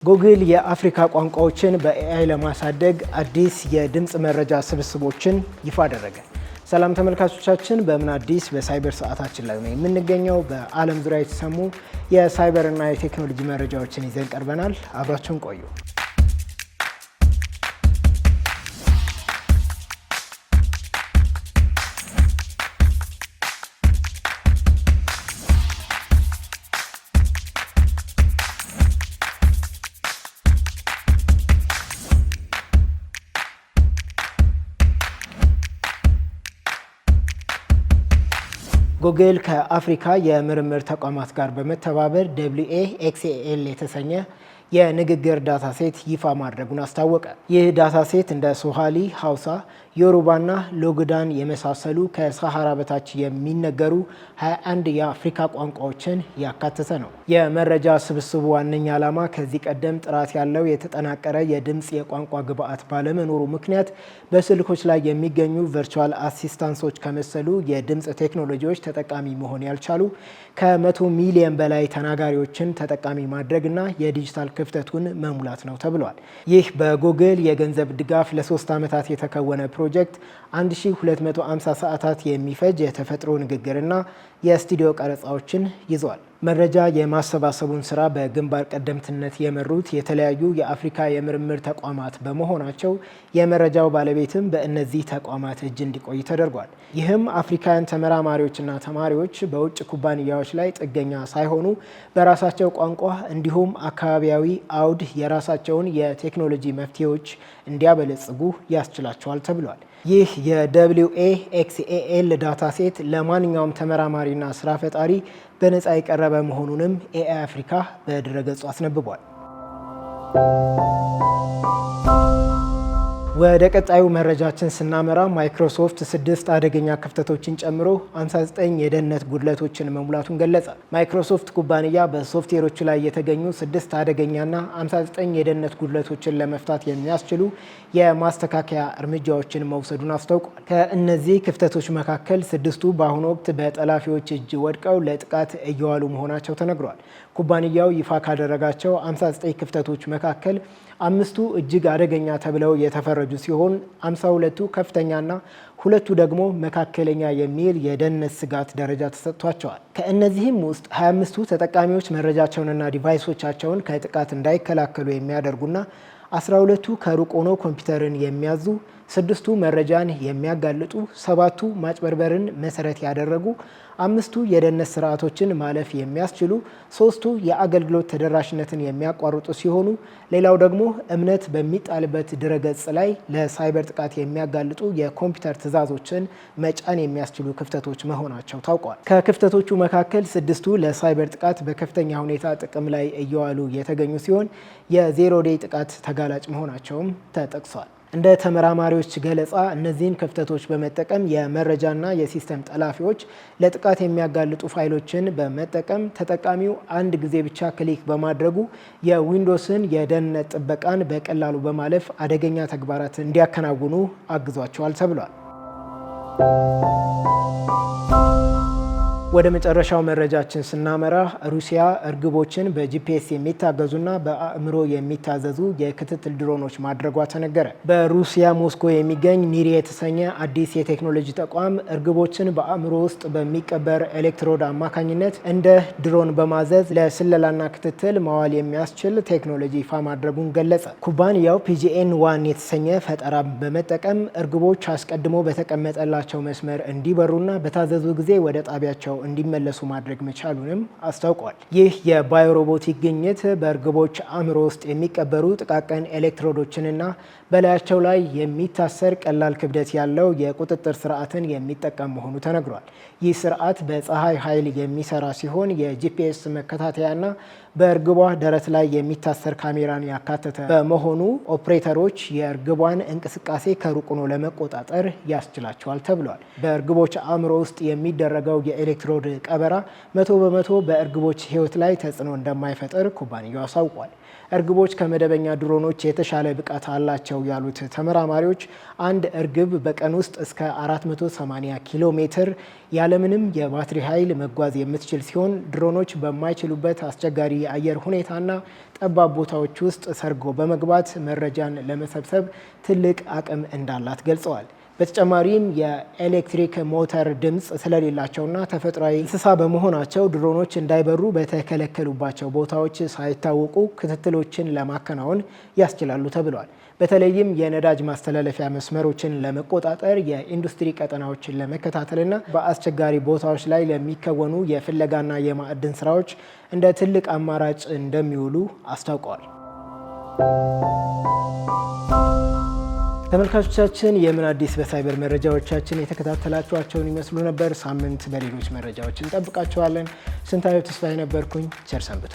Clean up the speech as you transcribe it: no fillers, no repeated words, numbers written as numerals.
ጉግል የአፍሪካ ቋንቋዎችን በኤአይ ለማሳደግ አዲስ የድምፅ መረጃ ስብስቦችን ይፋ አደረገ። ሰላም ተመልካቾቻችን፣ በምን አዲስ በሳይበር ሰዓታችን ላይ ነው የምንገኘው። በዓለም ዙሪያ የተሰሙ የሳይበር እና የቴክኖሎጂ መረጃዎችን ይዘን ቀርበናል። አብራችሁን ቆዩ። ጉግል ከአፍሪካ የምርምር ተቋማት ጋር በመተባበር WA-XAL የተሰኘ የንግግር ዳታ ሴት ይፋ ማድረጉን አስታወቀ። ይህ ዳታ ሴት እንደ ሶሃሊ፣ ሀውሳ፣ ዮሩባና ሎግዳን የመሳሰሉ ከሰሃራ በታች የሚነገሩ 21 የአፍሪካ ቋንቋዎችን ያካተተ ነው። የመረጃ ስብስቡ ዋነኛ ዓላማ ከዚህ ቀደም ጥራት ያለው የተጠናቀረ የድምፅ የቋንቋ ግብዓት ባለመኖሩ ምክንያት በስልኮች ላይ የሚገኙ ቨርቹዋል አሲስታንሶች ከመሰሉ የድምፅ ቴክኖሎጂዎች ተጠቃሚ መሆን ያልቻሉ ከ100 ሚሊዮን በላይ ተናጋሪዎችን ተጠቃሚ ማድረግና የዲጂታል ክፍተቱን መሙላት ነው ተብሏል። ይህ በጉግል የገንዘብ ድጋፍ ለ3 ዓመታት የተከወነ ፕሮጀክት 1250 ሰዓታት የሚፈጅ የተፈጥሮ ንግግርና የስቱዲዮ ቀረጻዎችን ይዟል። መረጃ የማሰባሰቡን ስራ በግንባር ቀደምትነት የመሩት የተለያዩ የአፍሪካ የምርምር ተቋማት በመሆናቸው የመረጃው ባለቤትም በእነዚህ ተቋማት እጅ እንዲቆይ ተደርጓል። ይህም አፍሪካውያን ተመራማሪዎችና ተማሪዎች በውጭ ኩባንያዎች ላይ ጥገኛ ሳይሆኑ በራሳቸው ቋንቋ እንዲሁም አካባቢያዊ አውድ የራሳቸውን የቴክኖሎጂ መፍትሄዎች እንዲያበለጽጉ ያስችላቸዋል ተብሏል። ይህ የWA-XAL ዳታ ሴት ለማንኛውም ተመራማሪና ስራ ፈጣሪ በነፃ የቀረበ መሆኑንም ኤአይ አፍሪካ በድረገጹ አስነብቧል። ወደ ቀጣዩ መረጃችን ስናመራ ማይክሮሶፍት 6 አደገኛ ክፍተቶችን ጨምሮ 59 የደህንነት ጉድለቶችን መሙላቱን ገለጸ። ማይክሮሶፍት ኩባንያ በሶፍትዌሮቹ ላይ የተገኙ 6 አደገኛና 59 የደህንነት ጉድለቶችን ለመፍታት የሚያስችሉ የማስተካከያ እርምጃዎችን መውሰዱን አስታውቋል። ከእነዚህ ክፍተቶች መካከል 6ቱ በአሁኑ ወቅት በጠላፊዎች እጅ ወድቀው ለጥቃት እየዋሉ መሆናቸው ተነግሯል። ኩባንያው ይፋ ካደረጋቸው 59 ክፍተቶች መካከል 5ቱ እጅግ አደገኛ ተብለው የተፈረጁ ሲሆን 52ቱ ከፍተኛና 2ቱ ደግሞ መካከለኛ የሚል የደህንነት ስጋት ደረጃ ተሰጥቷቸዋል። ከእነዚህም ውስጥ 25ቱ ተጠቃሚዎች መረጃቸውንና ዲቫይሶቻቸውን ከጥቃት እንዳይከላከሉ የሚያደርጉና 12ቱ ከሩቅ ሆኖ ኮምፒውተርን የሚያዙ፣ 6ቱ መረጃን የሚያጋልጡ፣ 7ቱ ማጭበርበርን መሰረት ያደረጉ፣ 5ቱ የደህንነት ስርዓቶችን ማለፍ የሚያስችሉ፣ 3ቱ የአገልግሎት ተደራሽነትን የሚያቋርጡ ሲሆኑ ሌላው ደግሞ እምነት በሚጣልበት ድረገጽ ላይ ለሳይበር ጥቃት የሚያጋልጡ የኮምፒውተር ትዕዛዞችን መጫን የሚያስችሉ ክፍተቶች መሆናቸው ታውቋል። ከክፍተቶቹ መካከል 6ቱ ለሳይበር ጥቃት በከፍተኛ ሁኔታ ጥቅም ላይ እየዋሉ የተገኙ ሲሆን የዜሮ ዴይ ጥቃት ተጋላጭ መሆናቸውም ተጠቅሷል። እንደ ተመራማሪዎች ገለጻ እነዚህን ክፍተቶች በመጠቀም የመረጃና የሲስተም ጠላፊዎች ለጥቃት የሚያጋልጡ ፋይሎችን በመጠቀም ተጠቃሚው አንድ ጊዜ ብቻ ክሊክ በማድረጉ የዊንዶውስን የደህንነት ጥበቃን በቀላሉ በማለፍ አደገኛ ተግባራትን እንዲያከናውኑ አግዟቸዋል ተብሏል። ወደ መጨረሻው መረጃችን ስናመራ ሩሲያ እርግቦችን በጂፒኤስ የሚታገዙና በአእምሮ የሚታዘዙ የክትትል ድሮኖች ማድረጓ ተነገረ። በሩሲያ ሞስኮ የሚገኝ ኒሪ የተሰኘ አዲስ የቴክኖሎጂ ተቋም እርግቦችን በአእምሮ ውስጥ በሚቀበር ኤሌክትሮድ አማካኝነት እንደ ድሮን በማዘዝ ለስለላና ክትትል ማዋል የሚያስችል ቴክኖሎጂ ይፋ ማድረጉን ገለጸ። ኩባንያው PGN-1 የተሰኘ ፈጠራ በመጠቀም እርግቦች አስቀድሞ በተቀመጠላቸው መስመር እንዲበሩና በታዘዙ ጊዜ ወደ ጣቢያቸው እንዲመለሱ ማድረግ መቻሉንም አስታውቋል። ይህ የባዮሮቦቲክ ግኝት በእርግቦች አእምሮ ውስጥ የሚቀበሩ ጥቃቅን ኤሌክትሮዶችንና በላያቸው ላይ የሚታሰር ቀላል ክብደት ያለው የቁጥጥር ስርዓትን የሚጠቀም መሆኑ ተነግሯል። ይህ ስርዓት በፀሐይ ኃይል የሚሰራ ሲሆን የጂፒኤስ መከታተያና በእርግቧ ደረት ላይ የሚታሰር ካሜራን ያካተተ በመሆኑ ኦፕሬተሮች የእርግቧን እንቅስቃሴ ከሩቅ ሆኖ ለመቆጣጠር ያስችላቸዋል ተብሏል። በእርግቦች አእምሮ ውስጥ የሚደረገው የኤሌክትሮድ ቀበራ 100% በእርግቦች ሕይወት ላይ ተጽዕኖ እንደማይፈጥር ኩባንያው አሳውቋል። እርግቦች ከመደበኛ ድሮኖች የተሻለ ብቃት አላቸው ያሉት ተመራማሪዎች አንድ እርግብ በቀን ውስጥ እስከ 480 ኪሎ ሜትር ያለምንም የባትሪ ኃይል መጓዝ የምትችል ሲሆን ድሮኖች በማይችሉበት አስቸጋሪ የአየር ሁኔታና ጠባብ ቦታዎች ውስጥ ሰርጎ በመግባት መረጃን ለመሰብሰብ ትልቅ አቅም እንዳላት ገልጸዋል። በተጨማሪም የኤሌክትሪክ ሞተር ድምፅ ስለሌላቸውና ተፈጥሯዊ እንስሳ በመሆናቸው ድሮኖች እንዳይበሩ በተከለከሉባቸው ቦታዎች ሳይታወቁ ክትትሎችን ለማከናወን ያስችላሉ ተብሏል። በተለይም የነዳጅ ማስተላለፊያ መስመሮችን ለመቆጣጠር፣ የኢንዱስትሪ ቀጠናዎችን ለመከታተልና በአስቸጋሪ ቦታዎች ላይ ለሚከወኑ የፍለጋና የማዕድን ስራዎች እንደ ትልቅ አማራጭ እንደሚውሉ አስታውቀዋል። ተመልካቾቻችን የምን አዲስ በሳይበር መረጃዎቻችን የተከታተላችኋቸውን ይመስሉ ነበር። ሳምንት በሌሎች መረጃዎች እንጠብቃችኋለን። ስንታየሁ ተስፋዬ ነበርኩኝ። ቸር ሰንብቱ።